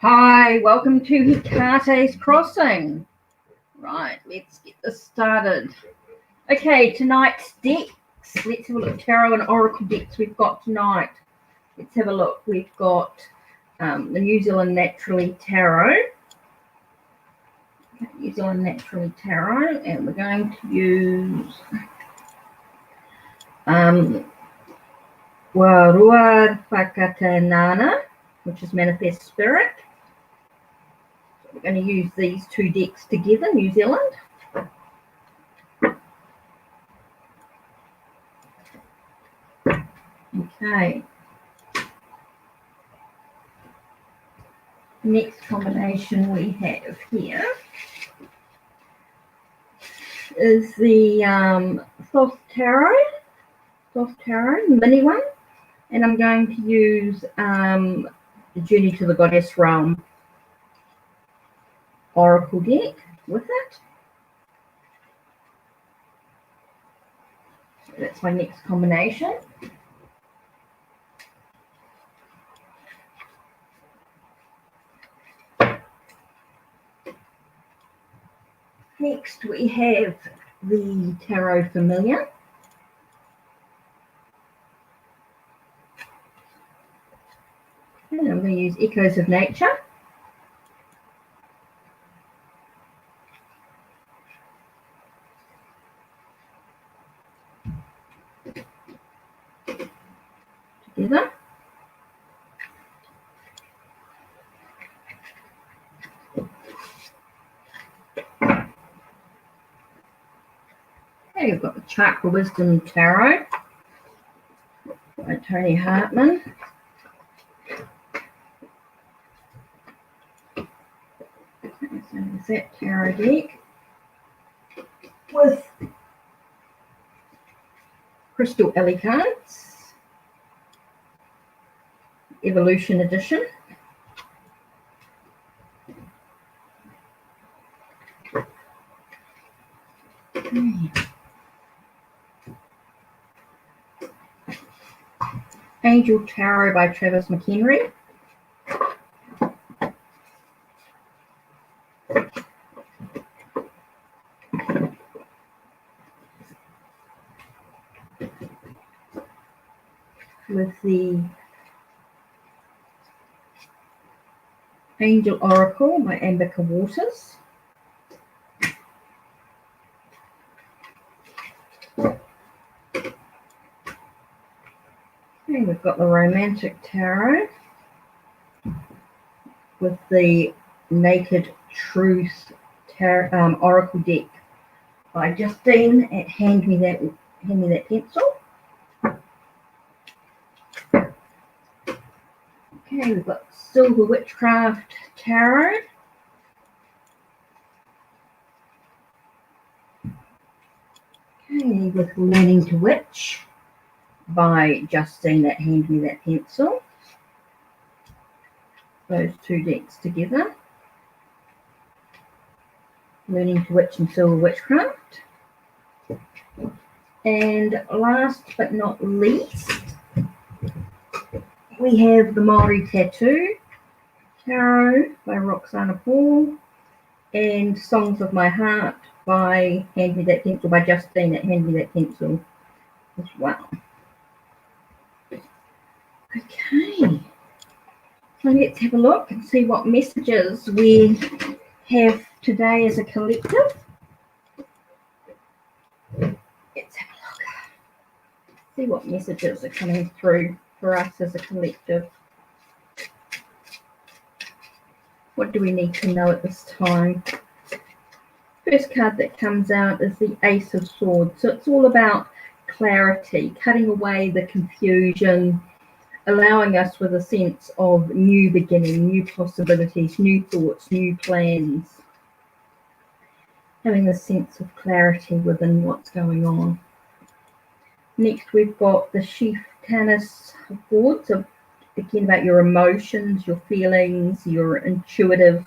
Hi, welcome to HeKate's Crossing. Right, let's get this started. Okay, tonight's decks. Let's have a look. Tarot and Oracle decks we've got tonight. Let's have a look. We've got the New Zealand Naturally Tarot. Okay, New Zealand Naturally Tarot, and we're going to use Warua Whakatanana, which is Manifest Spirit. We're going to use these two decks together, New Zealand. Okay. Next combination we have here is the Soft Tarot, mini one. And I'm going to use the Journey to the Goddess Realm Oracle deck with it. So that's my next combination. Next we have the Tarot Familiar. And I'm going to use Echoes of Nature. Together. Okay, we've got the Chakra Wisdom Tarot by Tony Hartman. Okay, so there's that tarot deck with Crystal Alley cards, Evolution Edition. Angel Tarot by Travis McHenry. With the Angel Oracle by Ambica Waters. And we've got the Romantic Tarot with the Naked Truth Oracle deck by Justine at Hand Me That Pencil. Okay, we've got Silver Witchcraft Tarot. Okay, with Learning to Witch by Justine at Hand Me That Pencil. Those two decks together. Learning to Witch and Silver Witchcraft. And last but not least, we have the Maori Tattoo Tarot by Roxana Paul and Songs of My Heart by Hand Me That Pencil by Justine at Hand Me That Pencil as well. Okay, so let's have a look and see what messages we have today as a collective. Let's have a look. See what messages are coming through for us as a collective. What do we need to know at this time? First card that comes out is the Ace of Swords. So it's all about clarity, cutting away the confusion, allowing us with a sense of new beginning, new possibilities, new thoughts, new plans. Having a sense of clarity within what's going on. Next, we've got the Chieftainess of Swords, so again about your emotions, your feelings, your intuitive,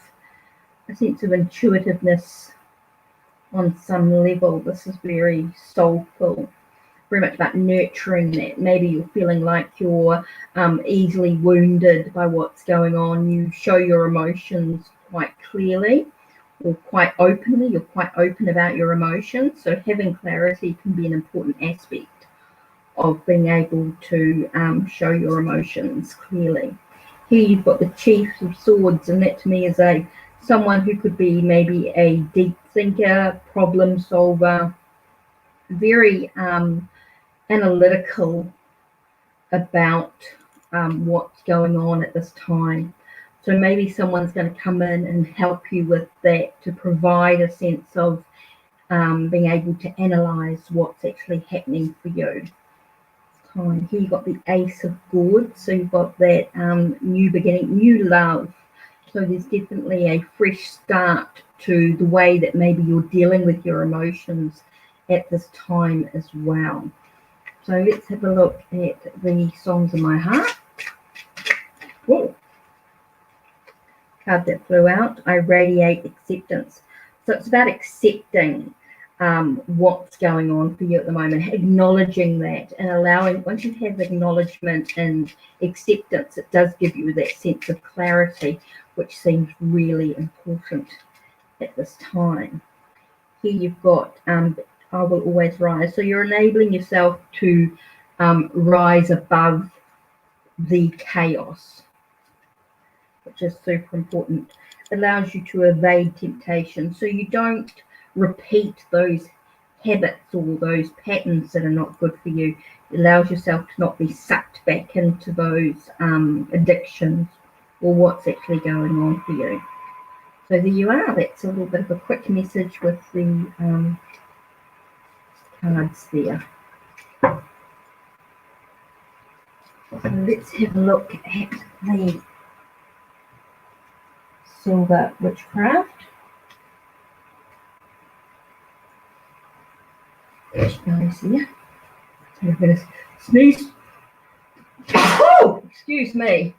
a sense of intuitiveness on some level. This is very soulful. very much about nurturing that. Maybe you're feeling like you're easily wounded by what's going on. You show your emotions quite clearly or quite openly. You're quite open about your emotions. So having clarity can be an important aspect of being able to show your emotions clearly. Here you've got the Chief of Swords, and that to me is someone who could be maybe a deep thinker, problem solver, very analytical about what's going on at this time. So maybe someone's going to come in and help you with that to provide a sense of being able to analyze what's actually happening for you. Here you've got the Ace of Gourds, so you've got that new beginning, new love. So there's definitely a fresh start to the way that maybe you're dealing with your emotions at this time as well. So let's have a look at the Songs of My Heart. Whoa. Card that flew out, I Radiate Acceptance. So it's about accepting what's going on for you at the moment, acknowledging that and allowing, once you have acknowledgement and acceptance, it does give you that sense of clarity, which seems really important at this time. Here you've got I Will Always Rise. So you're enabling yourself to rise above the chaos, which is super important. It allows you to evade temptation. So you don't repeat those habits or those patterns that are not good for you. It allows yourself to not be sucked back into those addictions or what's actually going on for you. So there you are. That's a little bit of a quick message with the cards there. So let's have a look at the Silver Witchcraft. Guys, here. I'm going to sneeze. Oh, excuse me.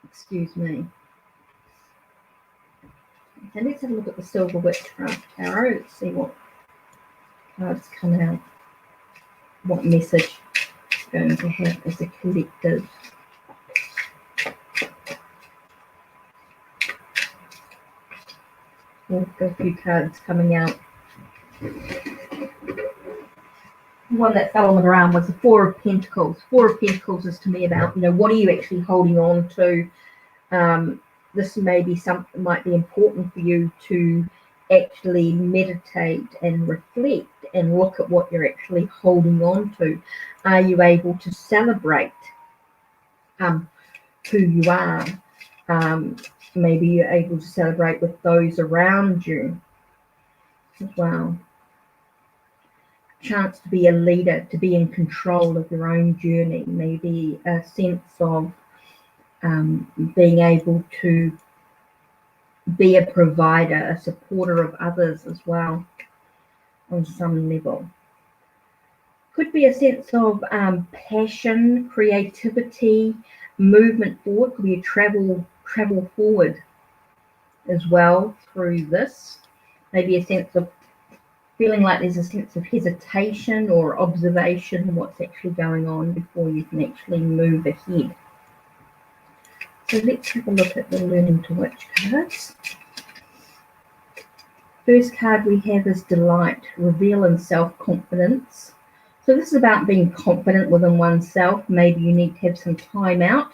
Excuse me. Okay, let's have a look at the Silver Witchcraft Tarot. Let's see what cards come out. What message it's going to have as a collective. We've got a few cards coming out. One that fell on the ground was the Four of Pentacles. Four of Pentacles is to me about, what are you actually holding on to? This may be something might be important for you to actually meditate and reflect and look at what you're actually holding on to. Are you able to celebrate who you are? Maybe you're able to celebrate with those around you as well. Chance to be a leader, to be in control of your own journey, maybe a sense of being able to be a provider, a supporter of others as well on some level. Could be a sense of passion, creativity, movement forward. Could be a travel forward as well through this. Maybe a sense of feeling like there's a sense of hesitation or observation of what's actually going on before you can actually move ahead. So let's have a look at the Learning to Witch cards. First card we have is Delight, Reveal and Self-Confidence. So this is about being confident within oneself. Maybe you need to have some time out.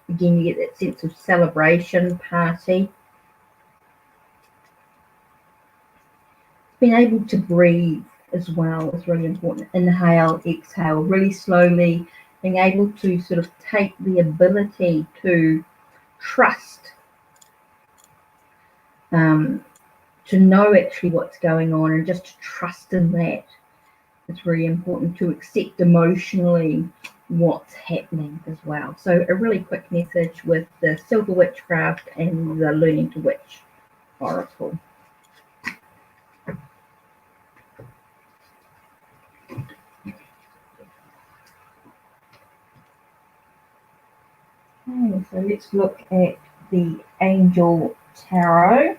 Again, you get that sense of celebration, party. Being able to breathe as well is really important. Inhale, exhale, really slowly. Being able to sort of take the ability to trust, to know actually what's going on and just to trust in that. It's really important to accept emotionally what's happening as well. So a really quick message with the Silver Witchcraft and the Learning to Witch Oracle. Okay, so let's look at the Angel Tarot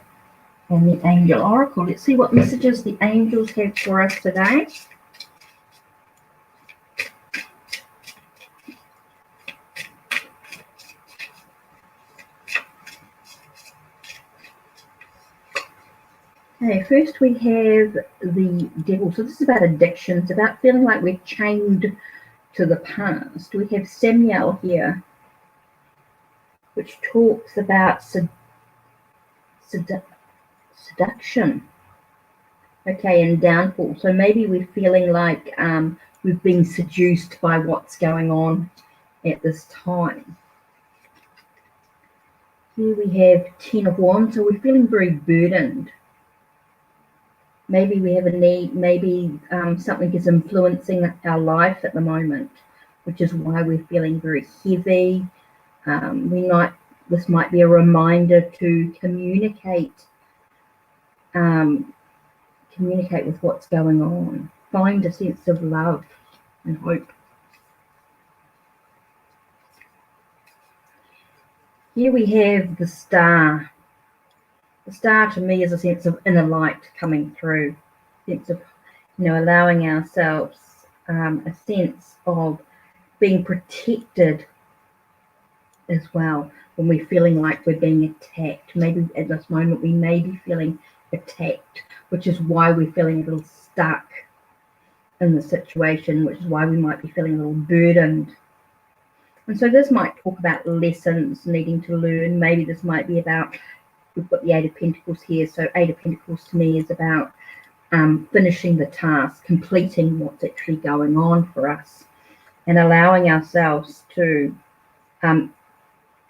and the Angel Oracle. Let's see what messages the angels have for us today. Okay, first we have the devil. So this is about addiction. It's about feeling like we're chained to the past. We have Samuel here, which talks about seduction, okay, and downfall. So maybe we're feeling like we've been seduced by what's going on at this time. Here we have 10 of Wands, so we're feeling very burdened. Maybe we have a need, maybe something is influencing our life at the moment, which is why we're feeling very heavy. This might be a reminder to communicate with what's going on. Find a sense of love and hope. Here we have the star. The star to me is a sense of inner light coming through, sense of, allowing ourselves a sense of being protected as well when we're feeling like we're being attacked. Maybe at this moment we may be feeling attacked, which is why we're feeling a little stuck in the situation, which is why we might be feeling a little burdened. And so this might talk about lessons needing to learn. Maybe this might be about, we've got the Eight of Pentacles here. So Eight of Pentacles to me is about finishing the task, completing what's actually going on for us, and allowing ourselves to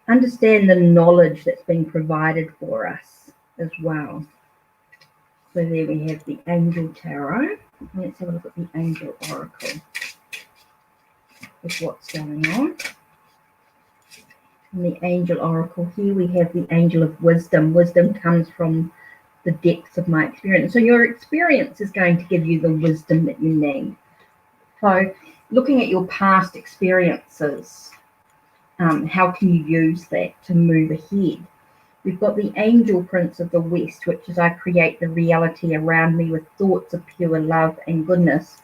understand the knowledge that's been provided for us as well. So there we have the Angel Tarot. Let's have a look at the Angel Oracle with what's going on. In the Angel Oracle here we have the Angel of Wisdom. Wisdom comes from the depths of my experience. So your experience is going to give you the wisdom that you need. So looking at your past experiences, how can you use that to move ahead? We've got the Angel Prince of the West, which is I create the reality around me with thoughts of pure love and goodness.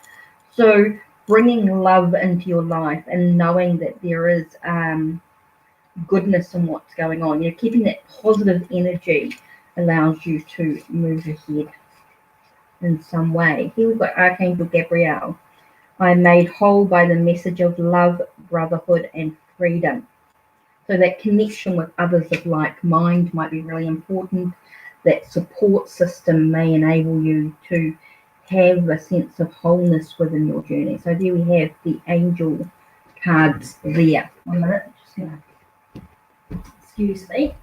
So bringing love into your life and knowing that there is goodness in what's going on. Keeping that positive energy allows you to move ahead in some way. Here we've got Archangel Gabriel. I am made whole by the message of love, brotherhood, and freedom. So that connection with others of like mind might be really important. That support system may enable you to have a sense of wholeness within your journey. So there we have the angel cards there. 1 minute, just gonna, excuse me.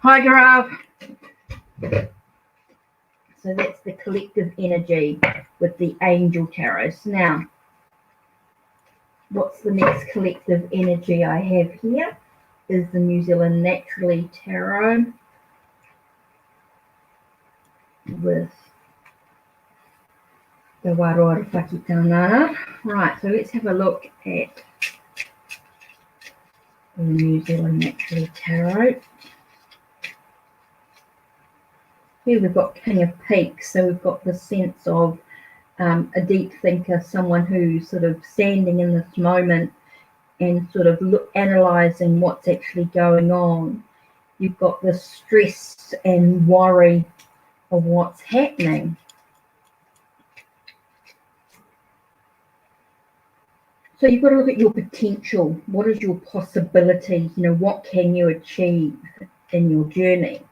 Hi, Graf. So that's the collective energy with the Angel Tarots. Now, what's the next collective energy I have here? Is the New Zealand Naturally Tarot with the Waroa Whakitanana. Right, so let's have a look at the New Zealand Naturally Tarot. Here we've got King of Peaks, so we've got the sense of a deep thinker, someone who's sort of standing in this moment and sort of analysing what's actually going on. You've got the stress and worry of what's happening. So you've got to look at your potential. What is your possibility? What can you achieve in your journey?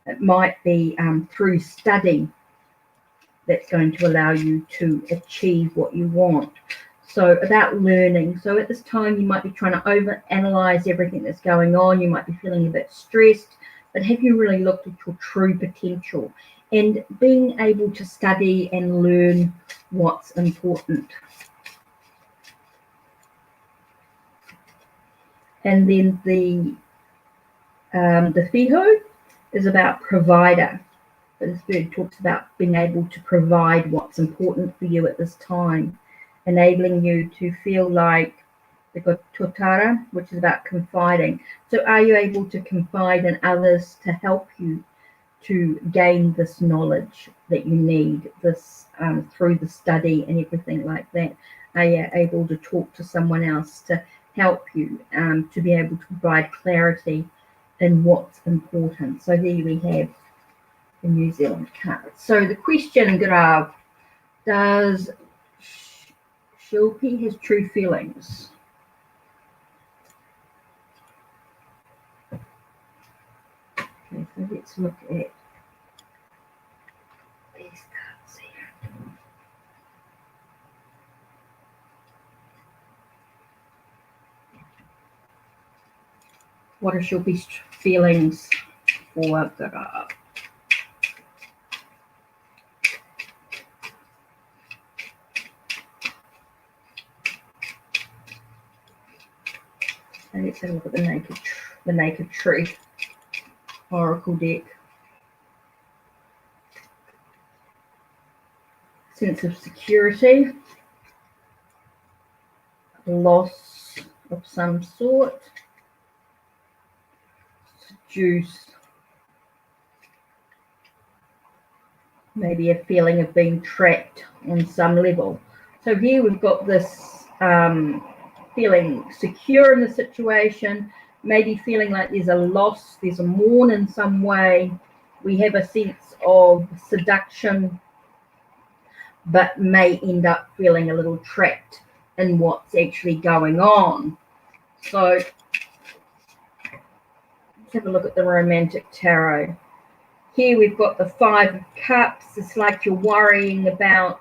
It might be through study that's going to allow you to achieve what you want. So about learning. So at this time, you might be trying to over-analyze everything that's going on. You might be feeling a bit stressed, but have you really looked at your true potential and being able to study and learn what's important? And then the Fiho is about provider. But this bird talks about being able to provide what's important for you at this time, enabling you to feel like they've got Totara, which is about confiding. So are you able to confide in others to help you to gain this knowledge that you need, this through the study and everything like that. Are you able to talk to someone else to help you to be able to provide clarity in what's important? So there we have the New Zealand card. So the question, Grav, does Shilpi has true feelings? Okay, so let's look at these cards here. What are Shilpi's feelings for Grav? Let's have a look at the naked truth oracle deck. Sense of security, loss of some sort, seduce, maybe a feeling of being trapped on some level. So here we've got this feeling secure in the situation, maybe feeling like there's a loss, there's a mourn in some way. We have a sense of seduction, but may end up feeling a little trapped in what's actually going on. So let's have a look at the romantic tarot. Here we've got the Five of Cups. It's like you're worrying about,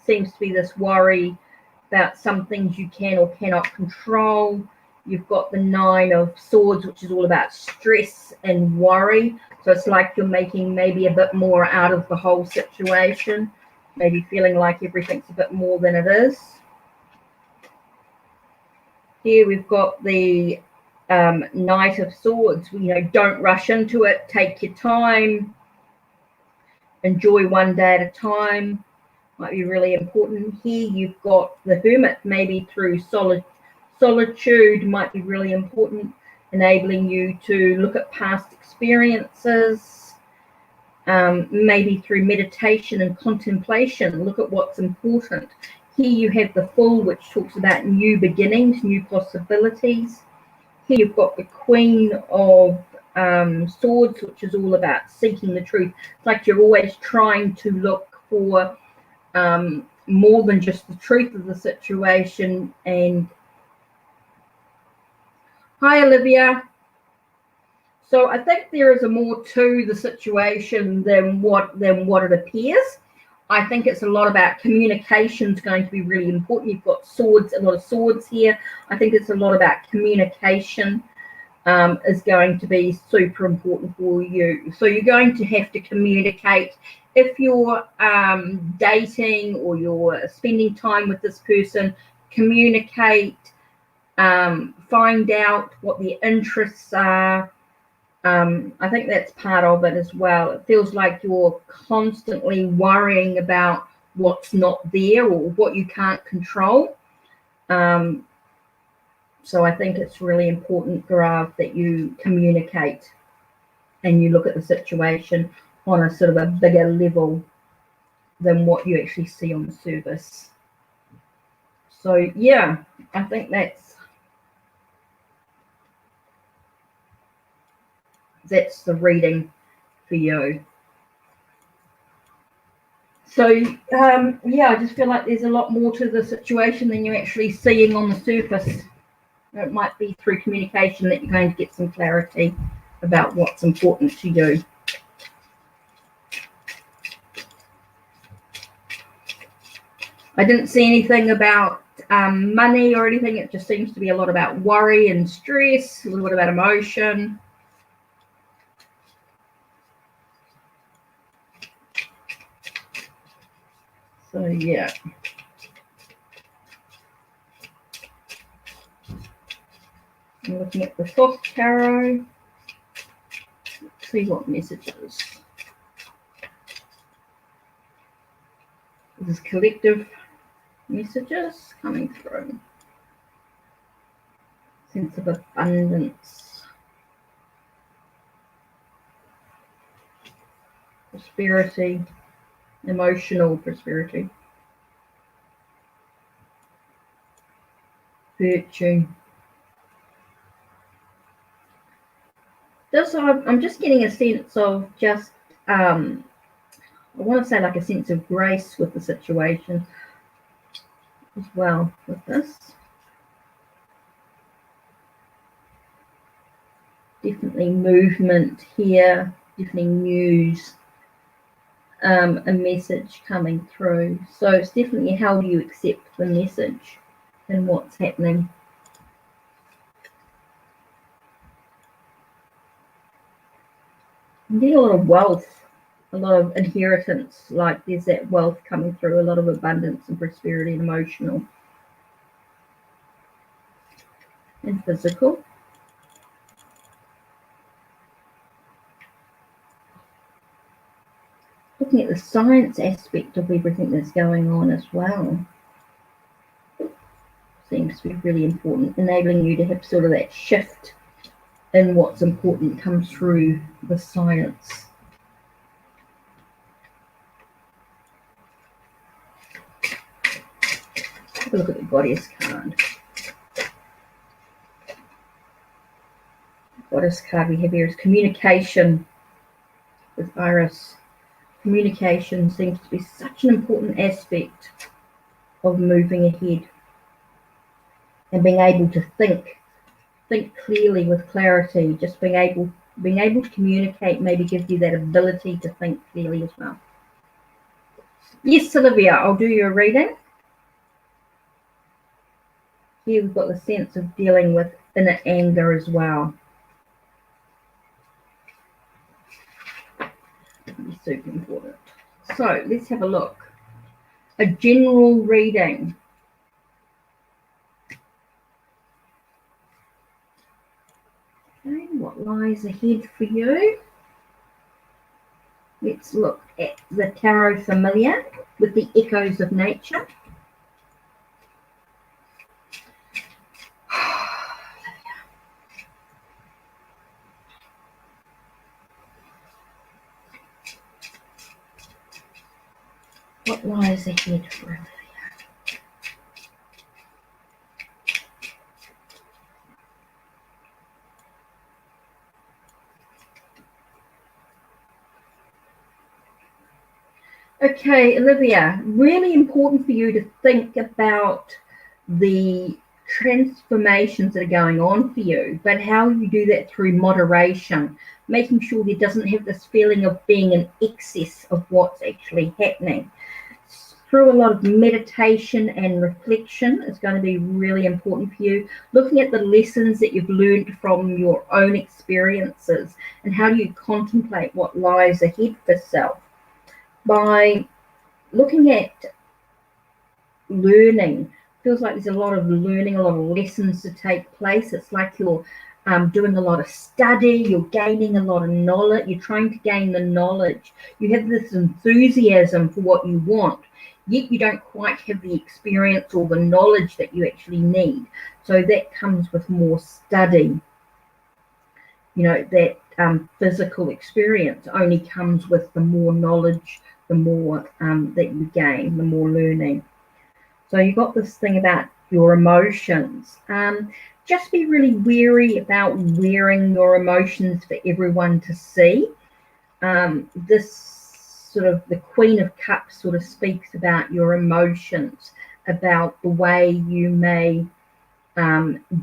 seems to be this worry about some things you can or cannot control. You've got the Nine of Swords, which is all about stress and worry. So it's like you're making maybe a bit more out of the whole situation, maybe feeling like everything's a bit more than it is. Here we've got the Knight of Swords. Don't rush into it. Take your time. Enjoy one day at a time. Might be really important. Here you've got the Hermit, maybe through solitude might be really important, enabling you to look at past experiences, maybe through meditation and contemplation, look at what's important. Here you have the Fool, which talks about new beginnings, new possibilities. Here you've got the Queen of Swords, which is all about seeking the truth. It's like you're always trying to look for more than just the truth of the situation. And hi, Olivia. So I think there is a more to the situation than what it appears. I think it's a lot about communication is going to be really important. You've got swords, a lot of swords here. I think it's a lot about communication is going to be super important for you. So you're going to have to communicate. If you're dating or you're spending time with this person, communicate, find out what their interests are. I think that's part of it as well. It feels like you're constantly worrying about what's not there or what you can't control. So I think it's really important, Gaurav, that you communicate and you look at the situation on a sort of a bigger level than what you actually see on the surface. So yeah, I think that's the reading for you. So yeah, I just feel like there's a lot more to the situation than you're actually seeing on the surface. It might be through communication that you're going to get some clarity about what's important to you. I didn't see anything about money or anything. It just seems to be a lot about worry and stress, a little bit about emotion. So yeah. I'm looking at the soft tarot. Let's see what messages. This is collective messages coming through. Sense of abundance. prosperity, emotional prosperity, virtue. I'm just getting a sense of just, I want to say like a sense of grace with the situation as well with this. Definitely movement here, definitely news, a message coming through. So it's definitely how do you accept the message and what's happening. I'm getting a lot of wealth, a lot of inheritance, like there's that wealth coming through, a lot of abundance and prosperity and emotional and physical. Looking at the science aspect of everything that's going on as well seems to be really important, enabling you to have sort of that shift in what's important comes through the science. Have a look at the goddess card. Goddess card we have here is communication with Iris. Communication seems to be such an important aspect of moving ahead and being able to think clearly with clarity. Just being able to communicate maybe gives you that ability to think clearly as well. Yes, Olivia, I'll do your reading. Here we've got the sense of dealing with inner anger as well. It's super important. So let's have a look. A general reading. Okay, what lies ahead for you? Let's look at the Tarot Familiar with the Echoes of Nature. What lies ahead for Olivia? Okay, Olivia, really important for you to think about the transformations that are going on for you, but how you do that through moderation, making sure there doesn't have this feeling of being in excess of what's actually happening. Through a lot of meditation and reflection is going to be really important for you. Looking at the lessons that you've learned from your own experiences and how do you contemplate what lies ahead for self. By looking at learning, feels like there's a lot of learning, a lot of lessons to take place. It's like you're doing a lot of study, you're gaining a lot of knowledge, you're trying to gain the knowledge. You have this enthusiasm for what you want, yet you don't quite have the experience or the knowledge that you actually need. So that comes with more study. You know, that physical experience only comes with the more knowledge, the more that you gain, the more learning. So you got this thing about your emotions. Just be really wary about wearing your emotions for everyone to see. This sort of, the Queen of Cups sort of speaks about your emotions, about the way you may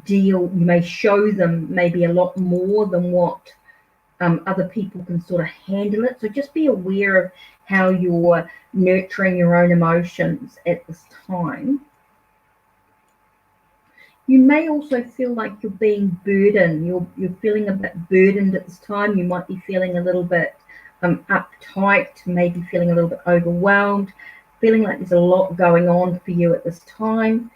you may show them maybe a lot more than what other people can sort of handle it. So just be aware of how you're nurturing your own emotions at this time. You may also feel like you're being burdened. You're feeling a bit burdened at this time. You might be feeling a little bit uptight, maybe feeling a little bit overwhelmed, feeling like there's a lot going on for you at this time.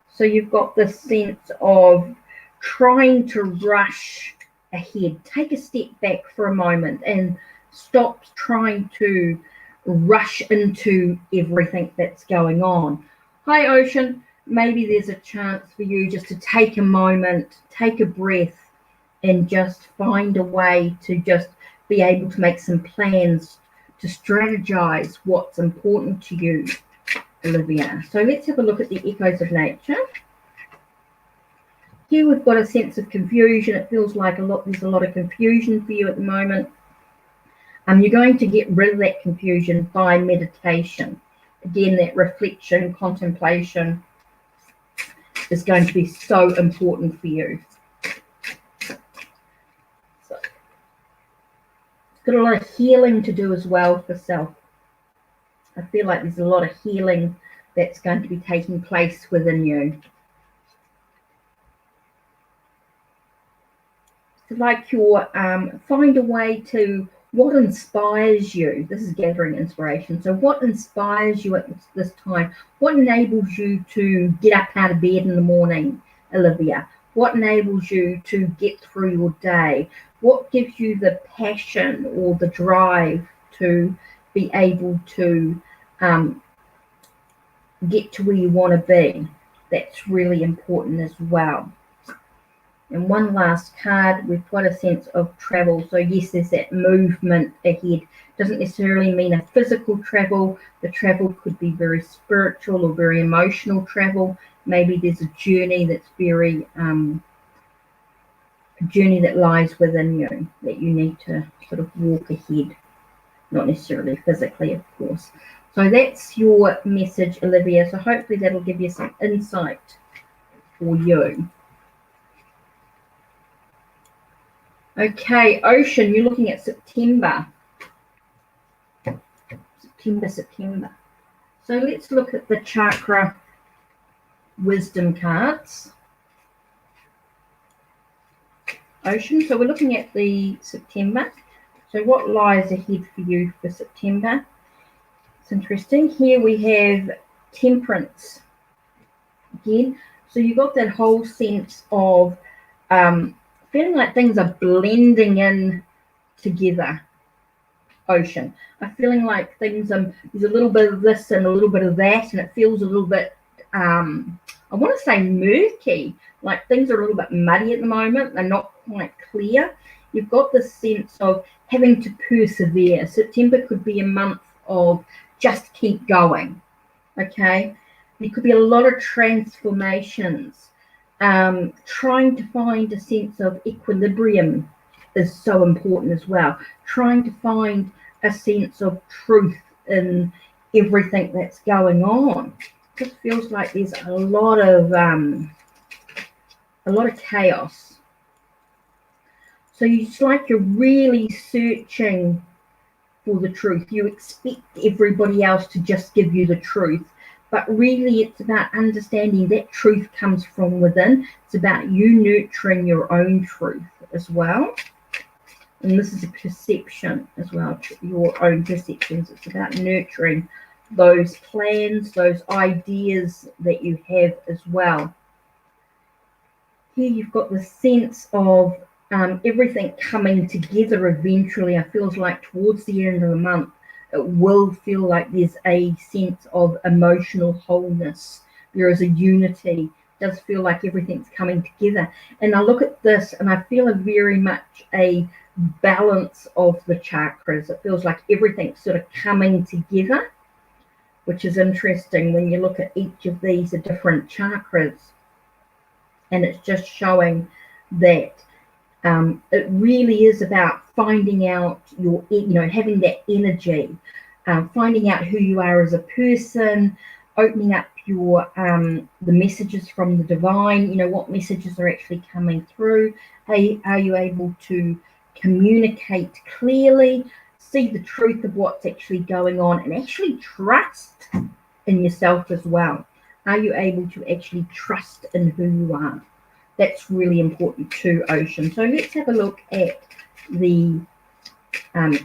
So you've got this sense of trying to rush ahead. Take a step back for a moment and stop trying to rush into everything that's going on. Hi, Ocean. Maybe there's a chance for you just to take a moment, take a breath, and just find a way to just be able to make some plans to strategize what's important to you, Olivia. So let's have a look at the echoes of nature. Here we've got a sense of confusion. It feels like there's a lot of confusion for you at the moment. You're going to get rid of that confusion by meditation. Again, that reflection, contemplation is going to be so important for you. So, it's got a lot of healing to do as well for self. I feel like there's a lot of healing that's going to be taking place within you. It's like you're find a way to what inspires you. This is gathering inspiration. So what inspires you at this time? What enables you to get up out of bed in the morning, Olivia? What enables you to get through your day? What gives you the passion or the drive to be able to get to where you want to be? That's really important as well. And one last card, we've got a sense of travel. So yes, there's that movement ahead. Doesn't necessarily mean a physical travel. The travel could be very spiritual or very emotional travel. Maybe there's a journey that's very, a journey that lies within you that you need to sort of walk ahead. Not necessarily physically, of course. So that's your message, Olivia. So hopefully that'll give you some insight for you. Okay, Ocean, you're looking at September. September. So let's look at the chakra wisdom cards. Ocean, so we're looking at the September. So what lies ahead for you for September? It's interesting. Here we have Temperance again. So you've got that whole sense of feeling like things are blending in together, Ocean. I'm feeling like things, there's a little bit of this and a little bit of that, and it feels a little bit, I want to say murky, like things are a little bit muddy at the moment. They're not quite clear. You've got this sense of having to persevere. September could be a month of just keep going, okay? There could be a lot of transformations. Trying to find a sense of equilibrium is so important as well. Trying to find a sense of truth in everything that's going on. It just feels like there's a lot of chaos. So it's like you're really searching for the truth. You expect everybody else to just give you the truth. But really, it's about understanding that truth comes from within. It's about you nurturing your own truth as well. And this is a perception as well, your own perceptions. It's about nurturing those plans, those ideas that you have as well. Here you've got the sense of everything coming together eventually. It feels like towards the end of the month, it will feel like there's a sense of emotional wholeness. There is a unity. It does feel like everything's coming together. And I look at this and I feel very much a balance of the chakras. It feels like everything's sort of coming together, which is interesting when you look at each of these different chakras. And it's just showing that it really is about finding out your, having that energy, finding out who you are as a person, opening up your the messages from the divine. What messages are actually coming through. Are you able to communicate clearly, see the truth of what's actually going on, and actually trust in yourself as well? Are you able to actually trust in who you are? That's really important too, Ocean. So let's have a look at the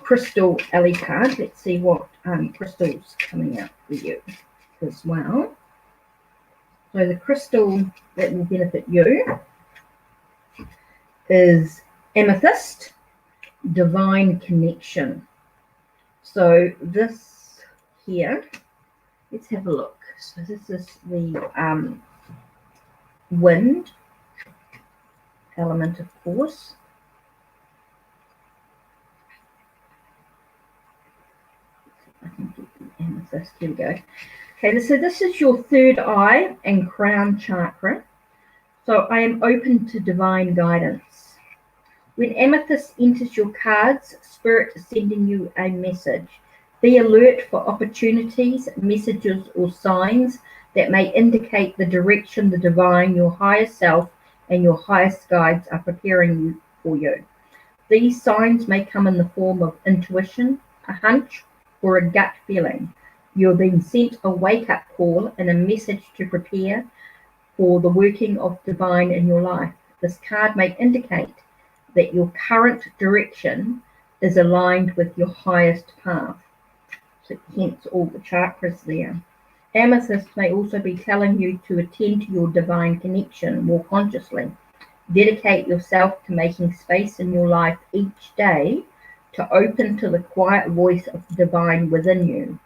crystal alley card. Let's see what crystal's coming out for you as well. So the crystal that will benefit you is amethyst, divine connection. So this here, let's have a look. So this is the wind element, of course. amethyst. Here we go. Okay, so this is your third eye and crown chakra. So I am open to divine guidance. When amethyst enters your cards, Spirit is sending you a message. Be alert for opportunities, messages, or signs that may indicate the direction the divine, your higher self, and your highest guides are preparing you for you. These signs may come in the form of intuition, a hunch, or a gut feeling. You're being sent a wake-up call and a message to prepare for the working of divine in your life. This card may indicate that your current direction is aligned with your highest path. So hence all the chakras there. Amethyst may also be telling you to attend to your divine connection more consciously. Dedicate yourself to making space in your life each day to open to the quiet voice of the divine within you.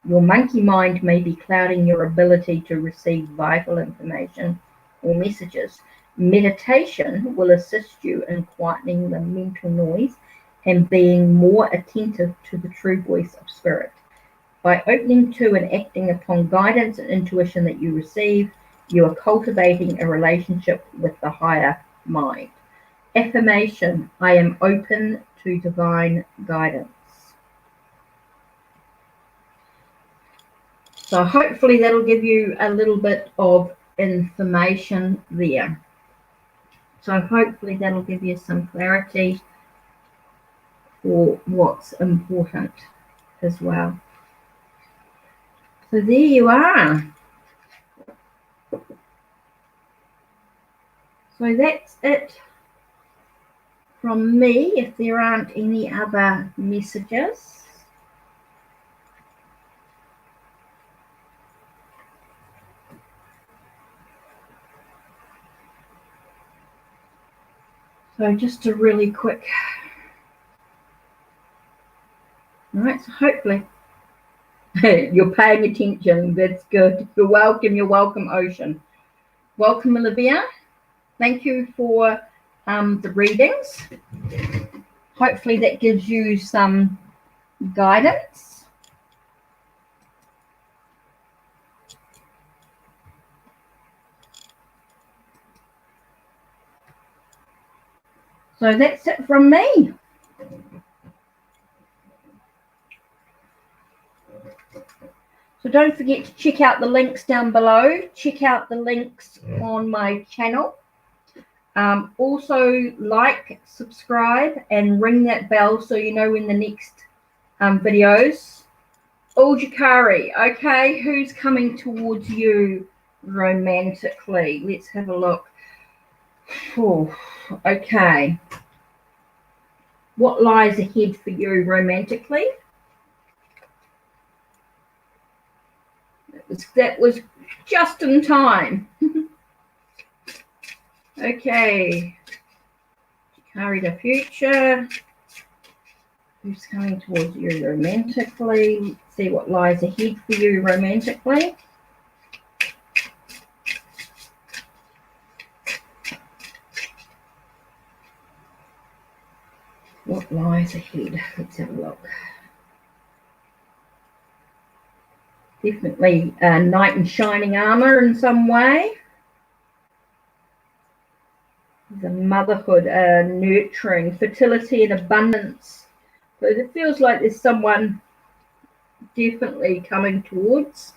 Your monkey mind may be clouding your ability to receive vital information or messages. Meditation will assist you in quietening the mental noise and being more attentive to the true voice of Spirit. By opening to and acting upon guidance and intuition that you receive, you are cultivating a relationship with the higher mind. Affirmation: I am open to divine guidance. So hopefully that'll give you a little bit of information there. So hopefully that'll give you some clarity for what's important as well. So there you are. So that's it from me, if there aren't any other messages. So just a really quick. All right, so hopefully you're paying attention. That's good. You're welcome, Ocean. Welcome, Olivia. Thank you for the readings. Hopefully that gives you some guidance. So that's it from me. So don't forget to check out the links down below. Check out the links on my channel. Also like, subscribe, and ring that bell so you know when the next videos. Oh, Jakari, okay, who's coming towards you romantically? Let's have a look. Oh, okay. What lies ahead for you romantically? That was just in time. Okay. Jakari, the future. Who's coming towards you romantically? Let's see what lies ahead for you romantically. What lies ahead? Let's have a look. Definitely a knight in shining armor in some way. The motherhood, nurturing, fertility and abundance. So it feels like there's someone definitely coming towards.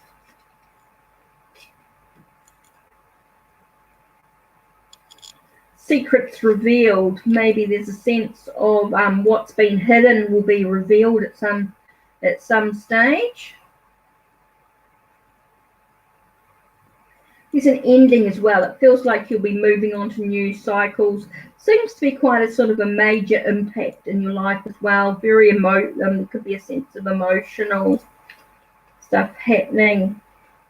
Secrets revealed. Maybe there's a sense of what's been hidden will be revealed at some stage. There's an ending as well. It feels like you'll be moving on to new cycles. Seems to be quite a sort of a major impact in your life as well. Very could be a sense of emotional stuff happening.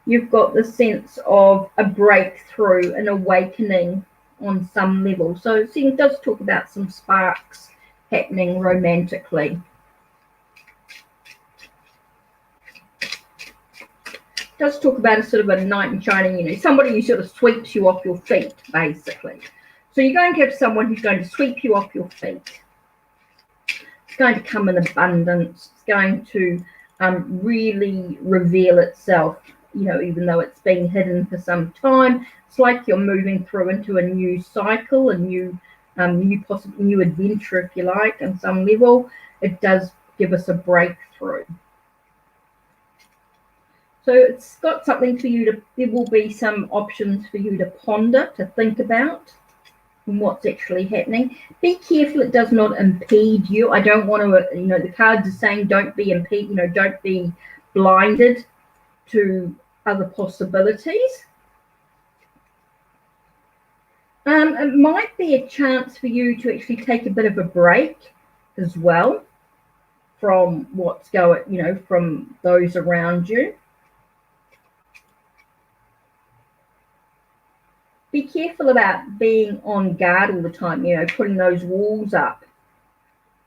You've got the sense of a breakthrough, an awakening on some level. So it does talk about some sparks happening romantically. Does talk about a sort of a knight in shining, somebody who sort of sweeps you off your feet, basically. So you're going to have someone who's going to sweep you off your feet. It's going to come in abundance. It's going to really reveal itself, even though it's been hidden for some time. It's like you're moving through into a new cycle, a new new adventure, if you like, on some level. It does give us a breakthrough. So it's got something for you to, there will be some options for you to ponder, to think about, and what's actually happening. Be careful it does not impede you. I don't want to, the cards are saying don't be don't be blinded to other possibilities. It might be a chance for you to actually take a bit of a break as well from what's going, from those around you. Be careful about being on guard all the time, putting those walls up.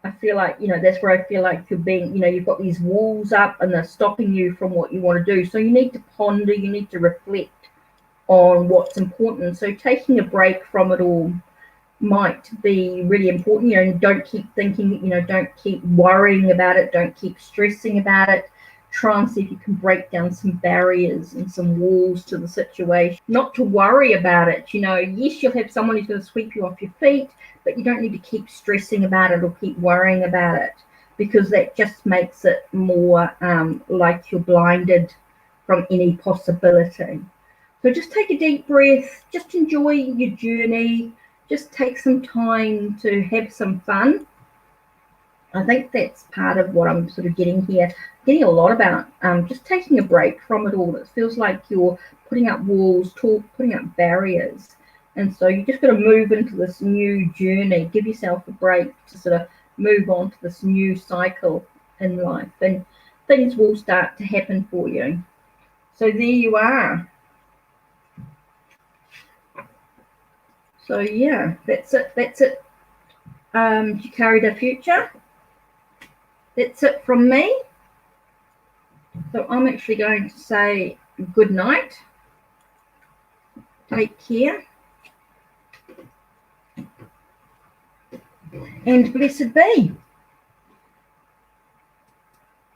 I feel like, that's where I feel like you're being, you've got these walls up and they're stopping you from what you want to do. So you need to ponder, you need to reflect on what's important. So taking a break from it all might be really important. Don't keep thinking, don't keep worrying about it, don't keep stressing about it. Try and see if you can break down some barriers and some walls to the situation. Not to worry about it. Yes, you'll have someone who's going to sweep you off your feet, but you don't need to keep stressing about it or keep worrying about it, because that just makes it more like you're blinded from any possibility. So just take a deep breath, just enjoy your journey, just take some time to have some fun. I think that's part of what I'm sort of getting here. Getting a lot about just taking a break from it all. It feels like you're putting up walls, putting up barriers. And so you just got to move into this new journey, give yourself a break to sort of move on to this new cycle in life. And things will start to happen for you. So there you are. So yeah, that's it. HeKate the future. That's it from me. So I'm actually going to say good night. Take care. And blessed be.